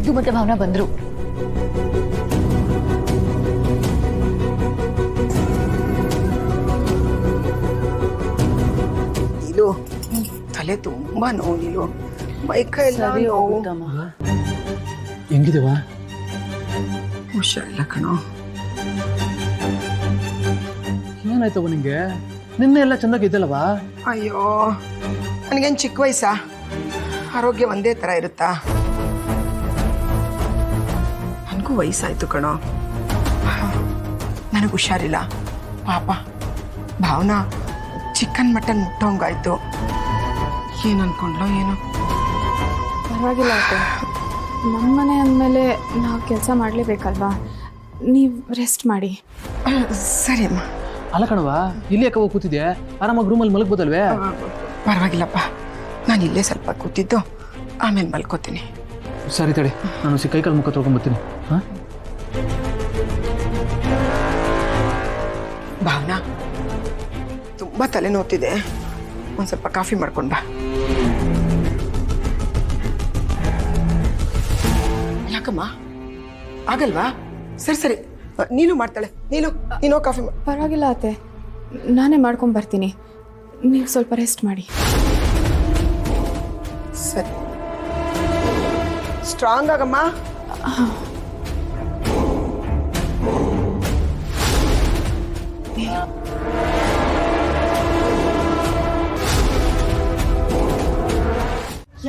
ಸಿದ್ದು ಮತ್ತೆ ಭಾವನಾ ಬಂದ್ರು. ನೀಲು ತಲೆ ತುಂಬಾ ನೋವು ನೀಲು, ಮೈಕೈ ಎಲ್ಲ ನೋವು. ಹೆಂಗಿದೆವಾ? ಹುಷಾರಿಲ್ಲ ಕಣೋ. ಏನಾಯ್ತವ ನಿಂಗೆ? ನಿನ್ನೆ ಎಲ್ಲ ಚಂದಾಗಿದ್ದಲ್ಲವಾ? ಅಯ್ಯೋ, ನನಗೇನು ಚಿಕ್ಕ ವಯಸ್ಸಾ? ಆರೋಗ್ಯ ಒಂದೇ ಥರ ಇರುತ್ತಾ? ನನಗೂ ವಯಸ್ಸಾಯ್ತು ಕಣೋ. ನನಗೆ ಹುಷಾರಿಲ್ಲ ಪಾಪ. ಭಾವನಾ ಚಿಕನ್ ಮಟನ್ ಮುಟ್ಟೋಂಗಾಯ್ತು. ಏನು ಅನ್ಕೊಂಡ್ಲೋ ಏನೋ. ಪರವಾಗಿಲ್ಲ ಅತ್ತೆ, ನಮ್ಮನೆ ಅಂದಮೇಲೆ ನಾವು ಕೆಲಸ ಮಾಡಲೇಬೇಕಲ್ವಾ, ನೀವು ರೆಸ್ಟ್ ಮಾಡಿ. ಸರಿ ಅಮ್ಮ. ಅಲ್ಲ ಕಣವಾ, ಇಲ್ಲಿ ಯಾಕೆ ಹೋಗಿ ಕೂತಿದ್ಯಾ? ಆರಾಮಾಗಿ ರೂಮಲ್ಲಿ ಮಲಗ್ಬೋದಲ್ವೇ? ಪರವಾಗಿಲ್ಲಪ್ಪ, ನಾನು ಇಲ್ಲೇ ಸ್ವಲ್ಪ ಕೂತಿದ್ದು, ಆಮೇಲೆ ಮಲ್ಕೋತೀನಿ. ಸರಿ ತಡಿ, ನಾನು ಕೈಕಾಲು ಮುಖ ತೊಳ್ಕೊಂಡ್ಬರ್ತೀನಿ. ಹಾಂ ಭಾವನಾ, ತುಂಬ ತಲೆನೋವ್ತಿದೆ, ಒಂದು ಸ್ವಲ್ಪ ಕಾಫಿ ಮಾಡ್ಕೊಂಡು ಬಾ. ಯಾಕಮ್ಮ ಆಗಲ್ವಾ? ಸರಿ ಸರಿ, ನೀನು ಮಾಡ್ತಾಳೆ. ನೀನು ಕಾಫಿ ಮಾಡಿ. ಪರವಾಗಿಲ್ಲ ಅತ್ತೆ, ನಾನೇ ಮಾಡ್ಕೊಂಡು ಬರ್ತೀನಿ, ನೀವು ಸ್ವಲ್ಪ ರೆಸ್ಟ್ ಮಾಡಿ. ಸರಿ, ಸ್ಟ್ರಾಂಗ್ ಆಗಮ್ಮ.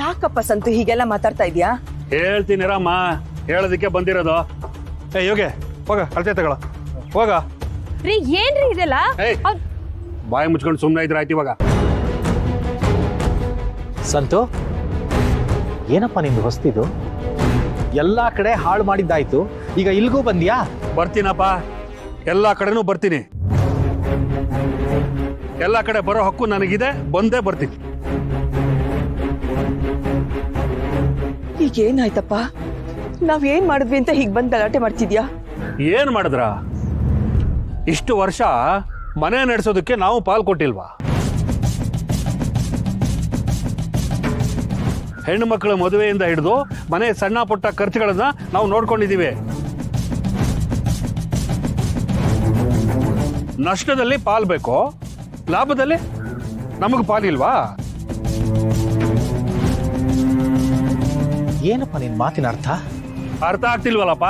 ಯಾಕಪ್ಪ ಸಂತು ಹೀಗೆಲ್ಲ ಮಾತಾಡ್ತಾ ಇದೀಯಾ? ಹೇಳ್ತೀನಿ ರಾಮ, ಹೇಳೋದಕ್ಕೆ ಬಂದಿರೋದು. ಯೋಗೆ ಹೋಗ, ಅಳತೆ ತಗೊಳ ಹೋಗ. ರೀ ಏನ್ರಿ ಇದೆಲ್ಲ? ಬಾಯಿ ಮುಚ್ಕೊಂಡು ಸುಮ್ಮನೆ ಇದ್ರೆ ಆಯ್ತು. ಇವಾಗ ಸಂತು, ಏನಪ್ಪ ನಿಂದು ಹೊಸ್ತಿದು? ಎಲ್ಲಾ ಕಡೆ ಹಾಳು ಮಾಡಿದ್ದಾಯ್ತು, ಈಗ ಇಲ್ಗೂ ಬಂದ್ಯಾ? ಬರ್ತೀನಪ್ಪ, ಎಲ್ಲ ಕಡೆನೂ ಬರ್ತೀನಿ. ಎಲ್ಲ ಕಡೆ ಬರೋ ಹಕ್ಕು ನನಗಿದೆ, ಬಂದೇ ಬರ್ತೀನಿ. ಈಗ ಏನಾಯ್ತಪ್ಪ? ನಾವೇನ್ ಮಾಡಿದ್ವಿ ಅಂತ ಹೀಗೆ ಬಂದು ಗಲಾಟೆ ಮಾಡ್ತಿದ್ಯಾ? ಏನ್ ಮಾಡಿದ್ರ? ಇಷ್ಟು ವರ್ಷ ಮನೆ ನಡೆಸೋದಕ್ಕೆ ನಾವು ಪಾಲ್ ಕೊಟ್ಟಿಲ್ವಾ? ಹೆಣ್ಣು ಮಕ್ಕಳ ಮದುವೆಯಿಂದ ಹಿಡಿದು ಮನೆ ಸಣ್ಣ ಪುಟ್ಟ ಖರ್ಚುಗಳನ್ನ ನಾವು ನೋಡ್ಕೊಂಡಿದ್ದೀವಿ. ನಷ್ಟದಲ್ಲಿ ಪಾಲ್ ಬೇಕು, ಲಾಭದಲ್ಲಿ ನಮಗೆ ಪಾಲಿಲ್ವಾ? ಏನಪ್ಪ ನಿನ್ ಮಾತಿನ ಅರ್ಥ? ಅರ್ಥ ಆಗ್ತಿಲ್ವಲ್ಲಪ್ಪ?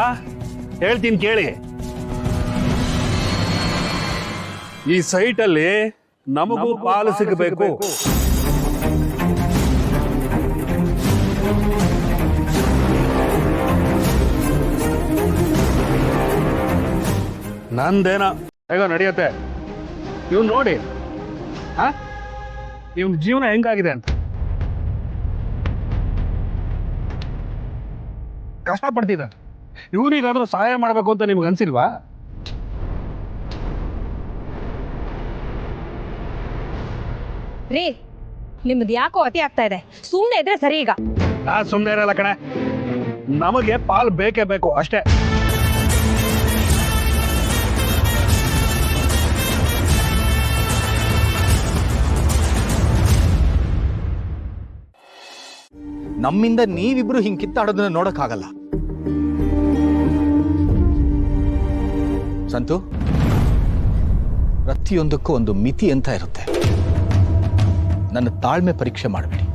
ಹೇಳ್ತೀನಿ ಕೇಳಿ. ಈ ಸೈಟಲ್ಲಿ ನಮಗೂ ಪಾಲು ಸಿಗಬೇಕು. ನಂದೇನ ಹೇಗೋ ನಡೆಯುತ್ತೆ. ಇವ್ ನೋಡಿ, ಇವ್ ಜೀವನ ಹೆಂಗಾಗಿದೆ ಅಂತ. ಕಷ್ಟಪಡ್ತಿದ್ದ, ಇವನಿಗಾದ್ರೂ ಸಹಾಯ ಮಾಡಬೇಕು ಅಂತ ನಿಮ್ಗೆ ಅನ್ಸಿಲ್ವಾ? ರೀ, ನಿಮ್ದು ಯಾಕೋ ಅತಿ ಆಗ್ತಾ ಇದೆ, ಸುಮ್ಮನೆ ಇದ್ರೆ ಸರಿ. ಈಗ ನಾ ಸುಮ್ಮನೆ ಇರಲ್ಲ ಕಣೆ, ನಮಗೆ ಪಾಲ್ ಬೇಕೇ ಬೇಕು ಅಷ್ಟೇ. ನಮ್ಮಿಂದ ನೀವಿಬ್ರು ಹಿಂಗ್ ಕಿತ್ತಾಡೋದನ್ನ ನೋಡಕ್ಕಾಗಲ್ಲ. ಸಂತು, ಪ್ರತಿಯೊಂದಕ್ಕೂ ಒಂದು ಮಿತಿ ಅಂತ ಇರುತ್ತೆ. ನನ್ನ ತಾಳ್ಮೆ ಪರೀಕ್ಷೆ ಮಾಡಬೇಡಿ.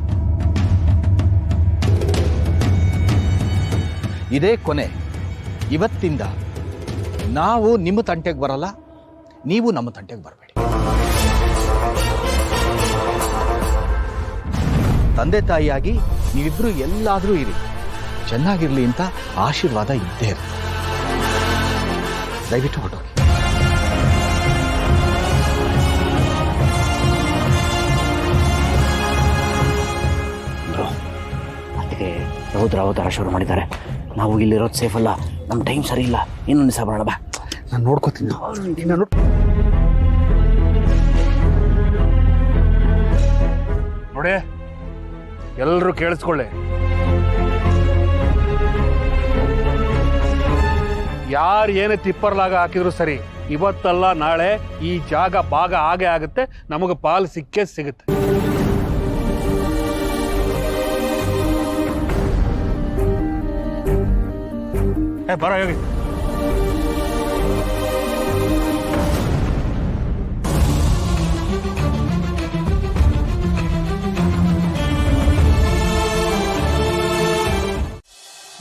ಇದೇ ಕೊನೆ. ಇವತ್ತಿಂದ ನಾವು ನಿಮ್ಮ ತಂಟೆಗೆ ಬರಲ್ಲ, ನೀವು ನಮ್ಮ ತಂಟೆಗೆ ಬರಬೇಡಿ. ತಂದೆ ತಾಯಿಯಾಗಿ ನೀವಿಬ್ರು ಎಲ್ಲಾದ್ರೂ ಇರಿ, ಚೆನ್ನಾಗಿರ್ಲಿ ಅಂತ ಆಶೀರ್ವಾದ ಇದ್ದೇ ಇರುತ್ತೆ. ದಯವಿಟ್ಟು ಹೊರಟೋಗಿ. ಅದಕ್ಕೆ ರೌದ್ರ ಶುರು ಮಾಡಿದ್ದಾರೆ. ನಾವು ಇಲ್ಲಿರೋದು ಸೇಫ್ ಅಲ್ಲ, ನಮ್ಮ ಟೈಮ್ ಸರಿ ಇಲ್ಲ. ಇನ್ನೊಂದು ದಿವಸ ಬರೋಣ ಬಾ, ನಾನು ನೋಡ್ಕೋತೀನಿ. ನೋಡಿ, ಎಲ್ಲರೂ ಕೇಳಿಸ್ಕೊಳ್ಳಿ. ಯಾರು ಏನೇ ತಿಪ್ಪರ್ಲಾಗ ಹಾಕಿದ್ರು ಸರಿ, ಇವತ್ತಲ್ಲ ನಾಳೆ ಈ ಜಾಗ ಭಾಗ ಆಗೇ ಆಗುತ್ತೆ, ನಮಗೆ ಪಾಲು ಸಿಕ್ಕೇ ಸಿಗುತ್ತೆ. ಬರೋ ಹೋಗಿ.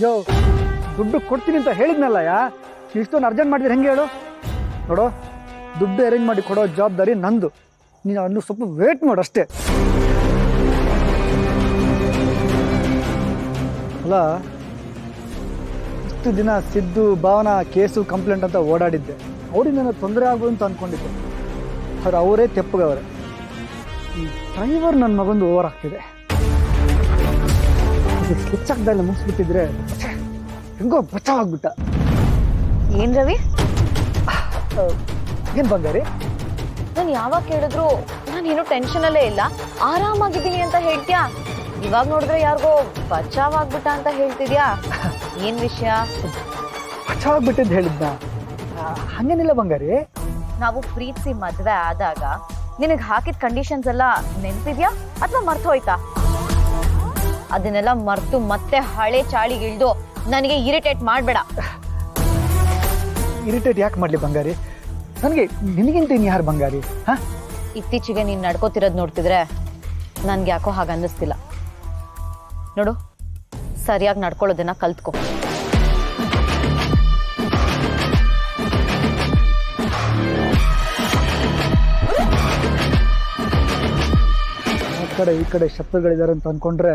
ಯೋ ದುಡ್ಡು ಕೊಡ್ತೀನಿ ಅಂತ ಹೇಳಿದ್ನಲ್ಲ ಇಷ್ಟೊಂದು ಅರ್ಜೆಂಟ್ ಮಾಡಿದ್ರೆ ಹೆಂಗೆ ಹೇಳು? ನೋಡು, ದುಡ್ಡು ಅರೇಂಜ್ ಮಾಡಿ ಕೊಡೋ ಜವಾಬ್ದಾರಿ ನಂದು. ನೀನು ಅನ್ನು ಸ್ವಲ್ಪ ವೇಟ್ ಮಾಡು ಅಷ್ಟೇ. ಅಲ್ಲ, ಇಷ್ಟು ದಿನ ಸಿದ್ದು ಭಾವನಾ ಕೇಸು ಕಂಪ್ಲೇಂಟ್ ಅಂತ ಓಡಾಡಿದ್ದೆ. ಅವ್ರಿಗೆ ನನಗೆ ತೊಂದರೆ ಆಗೋದು ಅಂತ ಅಂದ್ಕೊಂಡಿದ್ದೆ. ಆದ್ರೆ ಅವರೇ ತೆಪ್ಪಗವ್ರೆ. ಈ ಡ್ರೈವರ್ ನನ್ನ ಮಗೊಂದು ಓವರ್ ಆಗ್ತಿದೆ. ಸ್ಕೆಚ್ ಹಾಕ್ದಲ್ಲಿ ಮುಗಿಸ್ಬಿಟ್ಟಿದ್ರೆ ಹೆಂಗೋ ಬಚಾವಾಗ್ಬಿಟ್ಟ. ಏನ್ ರವಿ, ಏನ್ ಬಂಗಾರಿ? ನಾನು ಯಾವಾಗ ಕೇಳಿದ್ರು ನಾನೇನು ಟೆನ್ಷನ್ ಅಲ್ಲೇ ಇಲ್ಲ, ಆರಾಮಾಗಿದ್ದೀನಿ ಅಂತ ಹೇಳ್ತ್ಯಾ. ಇವಾಗ ನೋಡಿದ್ರೆ ಯಾರಿಗೋ ಬಚಾವಾಗ್ಬಿಟ್ಟ ಅಂತ ಹೇಳ್ತಿದ್ಯಾ. ಏನ್ ವಿಷಯ? ಬಚಾವಾಗ್ಬಿಟ್ಟಿದ್ದು ಹೇಳಿದ್ನ? ಹಂಗೇನಿಲ್ಲ ಬಂಗಾರಿ. ನಾವು ಪ್ರೀತಿಸಿ ಮದ್ವೆ ಆದಾಗ ನಿನಗ್ ಹಾಕಿದ ಕಂಡೀಷನ್ಸ್ ಎಲ್ಲ ನೆನ್ಪಿದ್ಯಾ ಅಥವಾ ಮರ್ತು ಹೋಯ್ತಾ? ಅದನ್ನೆಲ್ಲ ಮರ್ತು ಮತ್ತೆ ಹಳೆ ಚಾಳಿಗಿಳ್ದು ನನಗೆ ಇರಿಟೇಟ್ ಮಾಡ್ಬೇಡ. ಇರಿಟೇಟ್ ಯಾಕೆ ಮಾಡ್ಲಿ ಬಂಗಾರಿ? ನನಗೆ ನಿನಗಿಂತ ಇನ್ ಯಾರು ಬಂಗಾರಿ? ಇತ್ತೀಚೆಗೆ ನೀನ್ ನಡ್ಕೋತಿರೋದ್ ನೋಡ್ತಿದ್ರೆ ನನ್ಗೆ ಯಾಕೋ ಹಾಗ ಅನ್ನಿಸ್ತಿಲ್ಲ. ನೋಡು, ಸರಿಯಾಗಿ ನಡ್ಕೊಳ್ಳೋದನ್ನ ಕಲ್ತ್ಕೊ. ಆ ಕಡೆ ಈ ಕಡೆ ಶತ್ರುಗಳಿದ್ದಾರೆ ಅಂತ ಅನ್ಕೊಂಡ್ರೆ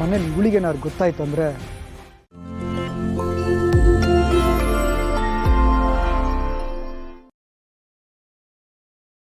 ಮನೇಲಿ ಇವಳಿಗೇನಾದ್ರು ಗೊತ್ತಾಯ್ತು ಅಂದ್ರೆ